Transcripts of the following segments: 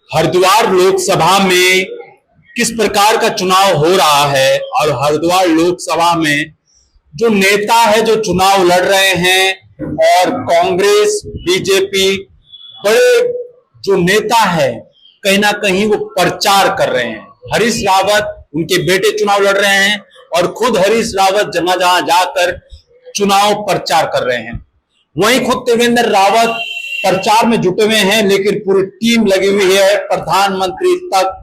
हरिद्वार लोकसभा में किस प्रकार का चुनाव हो रहा है और हरिद्वार लोकसभा में जो नेता है जो चुनाव लड़ रहे हैं और कांग्रेस बीजेपी बड़े जो नेता है कहीं ना कहीं वो प्रचार कर रहे हैं। हरीश रावत उनके बेटे चुनाव लड़ रहे हैं और खुद हरीश रावत जगह जहां जाकर चुनाव प्रचार कर रहे हैं। वहीं खुद देवेंद्र रावत प्रचार में जुटे हुए हैं, लेकिन पूरी टीम लगी हुई है। प्रधानमंत्री तक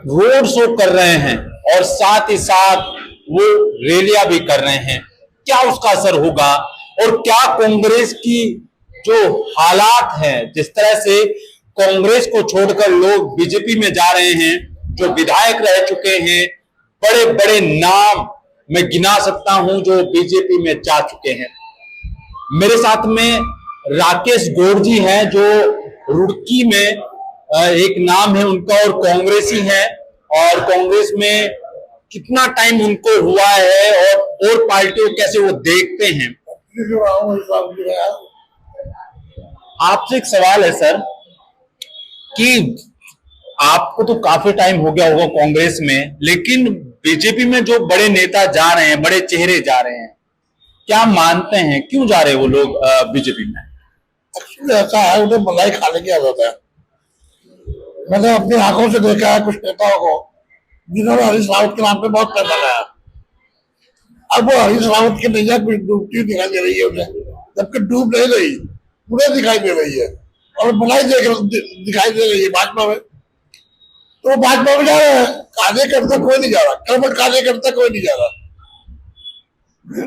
रोड शो कर रहे हैं और साथ ही साथ वो रैलियां भी कर रहे हैं। क्या उसका असर होगा और क्या कांग्रेस की जो हालात है, जिस तरह से कांग्रेस को छोड़कर लोग बीजेपी में जा रहे हैं, जो विधायक रह चुके हैं, बड़े बड़े नाम मैं गिना सकता हूं जो बीजेपी में जा चुके हैं। मेरे साथ में राकेश गौड़ जी हैं जो रुड़की में एक नाम है उनका और कांग्रेसी है, और कांग्रेस में कितना टाइम उनको हुआ है और पार्टियों कैसे वो देखते हैं। आपसे एक सवाल है सर कि आपको तो काफी टाइम हो गया होगा कांग्रेस में, लेकिन बीजेपी में जो बड़े नेता जा रहे हैं, बड़े चेहरे जा रहे हैं, क्या मानते हैं क्यों जा रहे हैं वो लोग बीजेपी में? एक्चुअली ऐसा है, उन्हें मलाई खाने की आदत है। मैंने अपनी आंखों से देखा है कुछ नेताओं को जिन्होंने हरीश रावत के नाम पे बहुत पैसा लगाया। अब वो हरीश रावत की नैया कुछ डूबती दिखाई दे रही है उन्हें, जबकि डूब नहीं रही, पूरे दिखाई दे रही है और मलाई दिखाई दे रही है भाजपा में। तो भाजपा में जा रहे हैं, कार्यकर्ता कोई नहीं जा रहा, कर्मठ कार्यकर्ता कोई नहीं जा रहा।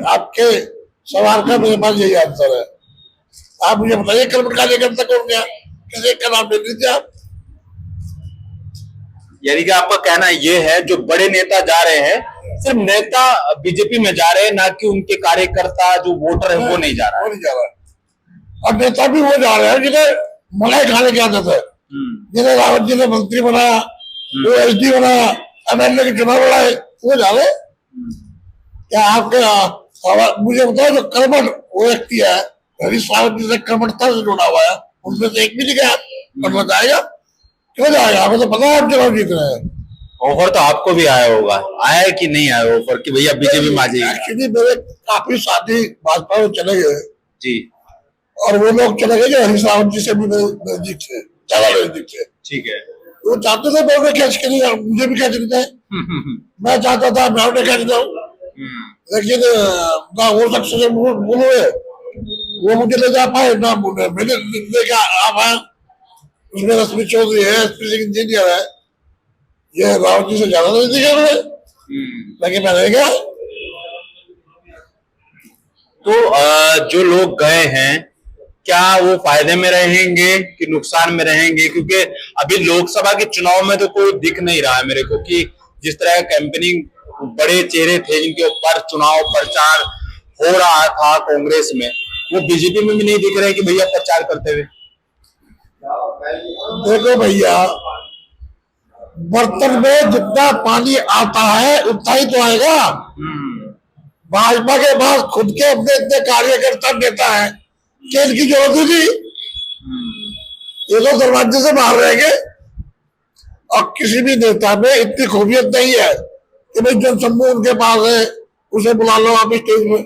आपके सवाल का मेरे पास यही आंसर है। आप मुझे बताइए कर्मठ कार्यकर्ता कौन गया, किसी का नाम ले लीजिए आप। यानी कि आपका कहना यह है जो बड़े नेता जा रहे हैं, सिर्फ नेता बीजेपी में जा रहे हैं, ना कि उनके कार्यकर्ता जो वोटर है वो नहीं जा रहा है। वो नहीं जा रहा। और नेता भी वो जा रहे हैं जिन्हें मलाई खाने की आदत है, जिन्हें रावत जी ने मंत्री बनाया, वो एसडी बनाया, एमएलए के चुनाव लड़ाए, वो जा रहे। क्या आपके मुझे बताओ जो कर्मठ वो व्यक्ति है, हरीश रावत जी से कर्मठता से जुड़ा हुआ है, उनमें से एक भी नहीं गया, कर्मठ जाएगा क्यों जाएगा? हमें तो पता है आप चुनाव जीत रहे हैं। ऑफर तो आपको भी आया होगा, आया है कि नहीं आया ऑफर कि भैया बीजेपी में आ जाइए? एक्चुअली मेरे काफी साथी भाजपा में चले गए जी, और वो लोग चले गए जो हरीश रावत जी से भी नजदीक थे, ज्यादा नजदीक थे। ठीक है, वो चाहते थे मैं कैच करी, मुझे भी कैच नहीं है। मैं चाहता था मैं उन्हें कैच जाऊँ, लेकिन ना वो सक्सेस बोलो वो मुझे ले जा पाए, ना मैंने लेके आ पाया। उसमें रश्मि चौधरी है, स्पेसिंग इंजीनियर है, ये रावत जी से ज्यादा नजदीक है, लेकिन मैं नहीं गया। तो जो लोग गए हैं क्या वो फायदे में रहेंगे कि नुकसान में रहेंगे? क्योंकि अभी लोकसभा के चुनाव में तो कोई दिख नहीं रहा है मेरे को कि जिस तरह कैंपेनिंग बड़े चेहरे थे जिनके ऊपर चुनाव प्रचार हो रहा था कांग्रेस में, वो बीजेपी में भी नहीं दिख रहे कि भैया प्रचार करते हुए। देखो भैया, बर्तन में जितना पानी आता है उतना ही तो आएगा। भाजपा के पास खुद के अपने इतने कार्यकर्ता नेता है कि इनकी जरूरत होगी, ये तो दरवाजे से बाहर रहेंगे। और किसी भी नेता में इतनी खूबियत नहीं है कि भाई जनसमूह उनके पास है, उसे बुला लो आप स्टेज में।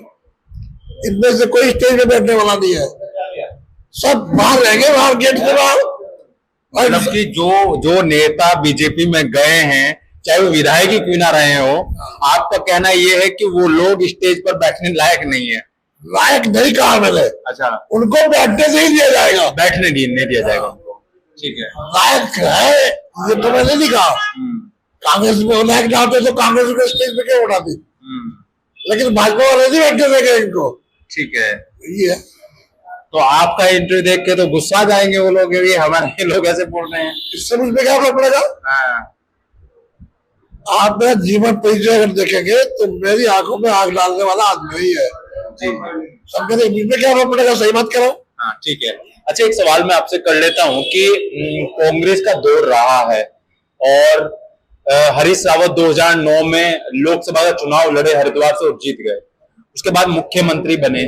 इनमें से कोई स्टेज में बैठने वाला नहीं है, सब बाहर रहेंगे, बाहर गेट से बाहर। मतलब कि जो नेता बीजेपी में गए हैं, चाहे वो विधायक ही क्यों ना रहे हो, आपका कहना ये है कि वो लोग स्टेज पर बैठने लायक नहीं है? लायक नहीं कहा मैंने। अच्छा, उनको बैठने से ही दिया जाएगा, बैठने नहीं दिया जाएगा उनको। ठीक है, लायक है ये तो मैंने नहीं कहा। कांग्रेस में लायक जाते तो कांग्रेस को स्टेज पे क्यों उठाती, लेकिन भाजपा वाले नहीं बैठने देंगे इनको। ठीक है, ये है। तो आपका इंटरव्यू देख के तो गुस्सा जाएंगे वो लोग, ये हमारे लोग ऐसे बोल रहे हैं, इससे मुझ पे क्या फर्क पड़ेगा? आप मेरा जीवन परिचय अगर देखेंगे तो मेरी आंखों में आग डालने वाला आदमी ही है जी। समझे, मुझ पे क्या फर्क पड़ेगा? सही बात करो। हाँ ठीक है। अच्छा, एक सवाल मैं आपसे कर लेता हूँ कि कांग्रेस का दौर रहा है और हरीश रावत 2009 में लोकसभा का चुनाव लड़े हरिद्वार से और जीत गए, उसके बाद मुख्यमंत्री बने,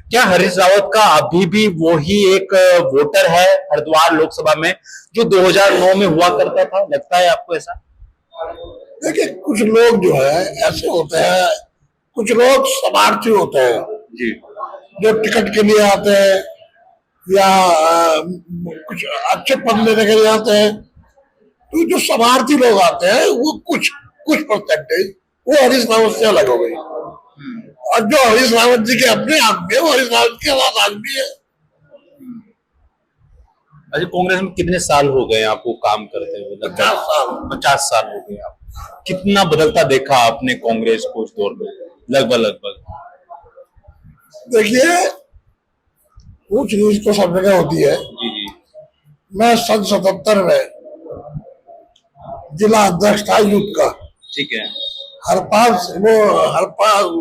क्या हरीश रावत का अभी भी वो ही एक वोटर है हरिद्वार लोकसभा में जो 2009 में हुआ करता था? लगता है आपको ऐसा? देखिए, कुछ लोग जो है ऐसे होते हैं, कुछ लोग स्वार्थी होते हैं जी जो टिकट के लिए आते हैं या कुछ अच्छे पद लेने के लिए आते हैं। तो जो स्वार्थी लोग आते हैं वो कुछ कुछ परसेंटेज वो हरीश रावत से अलग हो गई, और जो हरीश रावत जी के अपने आदमी है वो हरीश रावत के साथ आदमी है। अच्छा, कांग्रेस में कितने साल हो गए आपको काम करते हुए? 50 साल। 50 साल हो गए आप। कितना बदलता देखा आपने कांग्रेस को उस दौर में? लगभग लगभग देखिए, ऊंच नीच तो सब जगह होती है। जी जी मैं सन 77 में जिला अध्यक्ष था यूथ का। ठीक है। हरपाल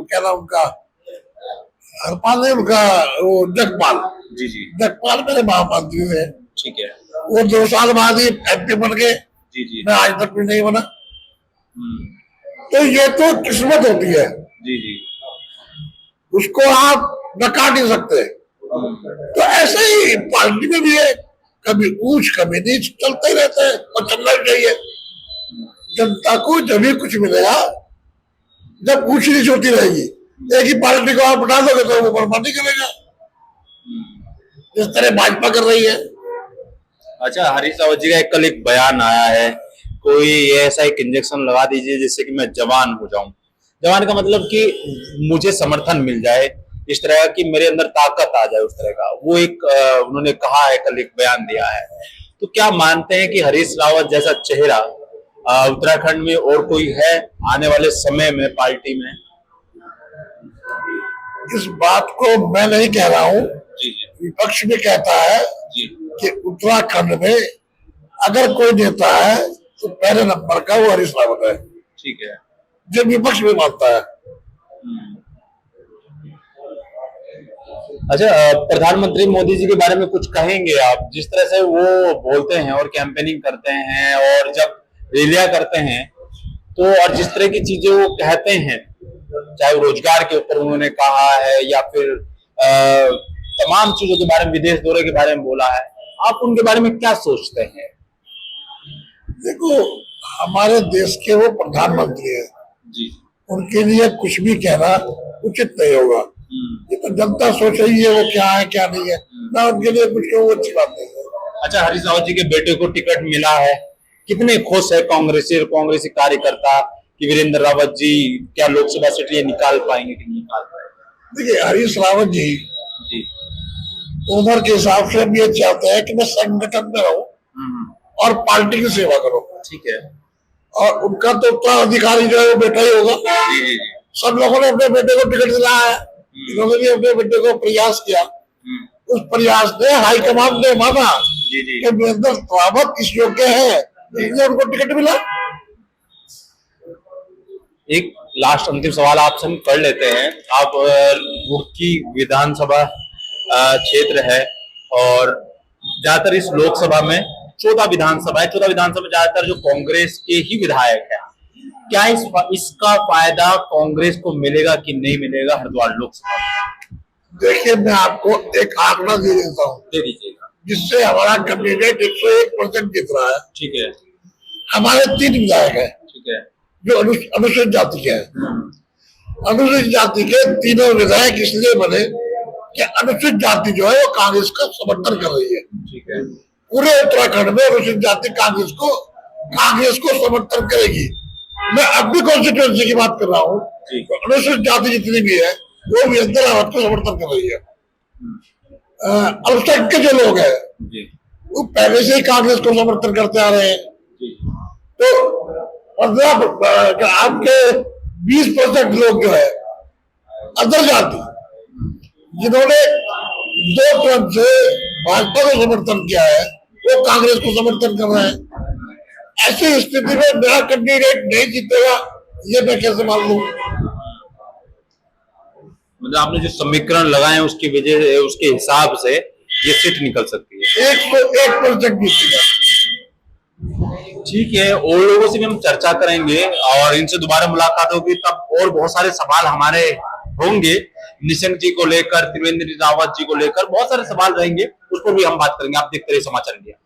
क्या नाम उनका, हरपाल नहीं, उनका वो जगपाल। जी जी जगपाल मेरे महामंत्री थे। ठीक है। वो 2 साल बाद ही MP बन गए। जी जी मैं आज तक भी नहीं बना। तो ये तो किस्मत होती है, जी जी उसको आप नकार नहीं सकते। तो ऐसे ही पार्टी में भी है, कभी ऊंच कभी नीच चलते ही रहते हैं, और चलना भी चाहिए। जनता को जब भी कुछ मिलेगा जब ऊंच नीच होती रहेगी। एक ही पार्टी को आप बता दोगे तो वो बर्बादी करेगा, जिस तरह भाजपा कर रही है। अच्छा, हरीश रावत जी का कल एक बयान आया है, कोई ऐसा एक इंजेक्शन लगा दीजिए जिससे कि मैं जवान हो जाऊं। जवान का मतलब कि मुझे समर्थन मिल जाए, इस तरह कि मेरे अंदर ताकत आ जाए, उस तरह का वो एक उन्होंने कहा है, कल एक बयान दिया है। तो क्या मानते हैं कि हरीश रावत जैसा चेहरा उत्तराखंड में और कोई है आने वाले समय में पार्टी में? इस बात को मैं नहीं कह रहा हूँ, जी जी विपक्ष भी कहता है जी कि उत्तराखंड में अगर कोई नेता है तो पहले नंबर का वो हरीश रावत है। ठीक है। जो विपक्ष भी मानता है। अच्छा, प्रधानमंत्री मोदी जी के बारे में कुछ कहेंगे आप? जिस तरह से वो बोलते हैं और कैंपेनिंग करते हैं और जब रैलियां करते हैं, तो और जिस तरह की चीजें वो कहते हैं, चाहे रोजगार के ऊपर उन्होंने कहा है या फिर तमाम चीजों के बारे में, विदेश दौरे के बारे में बोला है, आप उनके बारे में क्या सोचते हैं? देखो, हमारे देश के वो प्रधानमंत्री है जी। उनके लिए कुछ भी कहना उचित नहीं होगा। ये तो जनता सोच रही है वो क्या है क्या नहीं है, ना उनके लिए कुछ कहूँ अच्छी बात नहीं है। अच्छा, हरीश रावत जी के बेटे को टिकट मिला है, कितने खुश है कांग्रेसी कार्यकर्ता कि वीरेंद्र रावत जी क्या लोकसभा सीट ये निकाल पाएंगे कि नहीं निकाल पाएंगे? देखिए, हरीश रावत जी उम्र के हिसाब से भी ये चाहते हैं कि मैं संगठन में रहूं और पार्टी की सेवा करूं। ठीक है। और उनका तो उत्तराधिकारी जो है वो बेटा ही होगा। सब लोगों ने अपने बेटे को टिकट दिलाया है, इन्होंने भी अपने बेटे को प्रयास किया। उस प्रयास ने हाईकमान ने माना कि वीरेंद्र रावत इस योग्य है, इसलिए उनको टिकट मिला। एक लास्ट अंतिम सवाल आपसे हम कर लेते हैं। आप रुड़की विधानसभा क्षेत्र है और ज्यादातर इस लोकसभा में 14 विधानसभा है, 14 विधानसभा में ज्यादातर जो कांग्रेस के ही विधायक है। क्या इसका फायदा कांग्रेस को मिलेगा कि नहीं मिलेगा हरिद्वार लोकसभा में? देखिए, मैं आपको एक आंकड़ा दे देता हूँ, दे दीजिएगा। जिससे हमारा कैंडिडेट 101% जीत रहा है। ठीक है। हमारे 3 विधायक है। ठीक है। जो अनुसूचित जाति के हैं। अनुसूचित जाति के तीनों विधायक इसलिए बने कि अनुसूचित जाति जो है वो कांग्रेस का समर्थन कर रही है। ठीक है। पूरे उत्तराखंड में अनुसूचित जाति कांग्रेस को समर्थन करेगी। मैं अब भी कॉन्स्टिट्यूएंसी की बात कर रहा हूँ, अनुसूचित जाति जितनी भी है वो वीरेंद्र रावत को समर्थन कर रही है। अल्पसंख्यक जो लोग हैं वो पहले से ही कांग्रेस को समर्थन करते आ रहे हैं। तो मतलब आपके 20% लोग जो है अदर जाति, जिन्होंने 2 टर्म से भाजपा को समर्थन किया है, वो कांग्रेस को समर्थन कर रहे हैं। ऐसी स्थिति में मेरा कैंडिडेट नहीं जीतेगा, ये मैं कैसे मान लूं? मतलब आपने जो समीकरण लगाए हैं उसकी वजह, उसके हिसाब से ये सीट निकल सकती है। 101% जीतेगा। ठीक है, और लोगों से भी हम चर्चा करेंगे और इनसे दोबारा मुलाकात होगी, तब और बहुत सारे सवाल हमारे होंगे, निशंक जी को लेकर, त्रिवेंद्र रावत जी को लेकर बहुत सारे सवाल रहेंगे, उस पर भी हम बात करेंगे। आप देखते रहिए समाचार इंडिया।